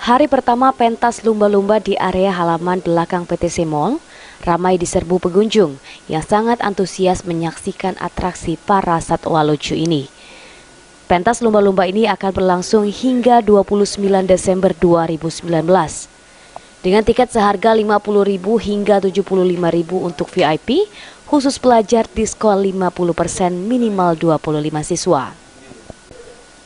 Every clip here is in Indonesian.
Hari pertama pentas lumba-lumba di area halaman belakang PTC Mall ramai diserbu pengunjung yang sangat antusias menyaksikan atraksi para satwa lucu ini. Pentas lumba-lumba ini akan berlangsung hingga 29 Desember 2019. Dengan tiket seharga Rp50.000 hingga Rp75.000 untuk VIP, khusus pelajar diskon 50% minimal 25 siswa.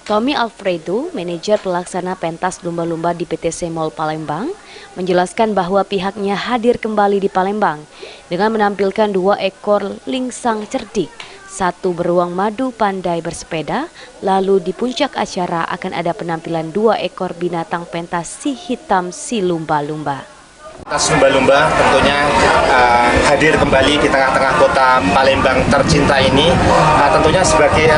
Tommy Alfredo, manajer pelaksana pentas lumba-lumba di PTC Mall Palembang, menjelaskan bahwa pihaknya hadir kembali di Palembang dengan menampilkan 2 ekor lingsang cerdik, 1 beruang madu pandai bersepeda, lalu di puncak acara akan ada penampilan 2 ekor binatang pentas si hitam si lumba-lumba. Pentas lumba-lumba tentunya hadir kembali di tengah-tengah kota Palembang tercinta ini. Tentunya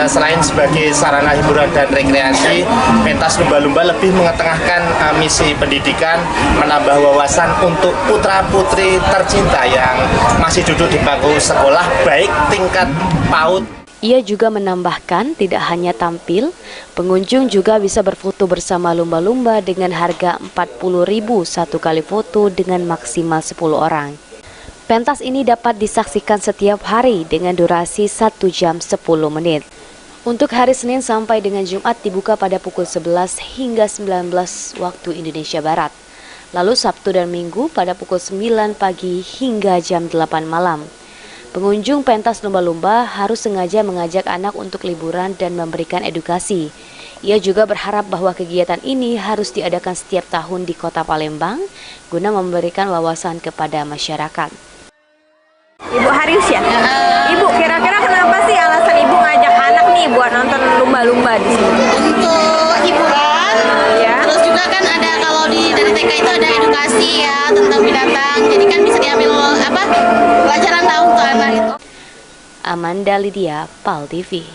selain sebagai sarana hiburan dan rekreasi, pentas lumba-lumba lebih mengetengahkan misi pendidikan, menambah wawasan untuk putra-putri tercinta yang masih duduk di bangku sekolah baik tingkat PAUD. Ia juga menambahkan tidak hanya tampil, pengunjung juga bisa berfoto bersama lumba-lumba dengan harga Rp40.000 satu kali foto dengan maksimal 10 orang. Pentas ini dapat disaksikan setiap hari dengan durasi 1 jam 10 menit. Untuk hari Senin sampai dengan Jumat dibuka pada pukul 11 hingga 19 waktu Indonesia Barat. Lalu Sabtu dan Minggu pada pukul 9 pagi hingga jam 8 malam. Pengunjung pentas lumba-lumba harus sengaja mengajak anak untuk liburan dan memberikan edukasi. Ia juga berharap bahwa kegiatan ini harus diadakan setiap tahun di Kota Palembang guna memberikan wawasan kepada masyarakat. Ibu Harius ya? Ibu, kira-kira kenapa sih alasan Ibu ngajak anak nih buat nonton lumba-lumba di sini? Untuk hiburan, ya. Terus juga kan ada kalau dari TK itu ada edukasi ya tentang binatang, jadi kan bisa diambil pelajaran tahu untuk anak itu. Amanda Lydia, PAL TV.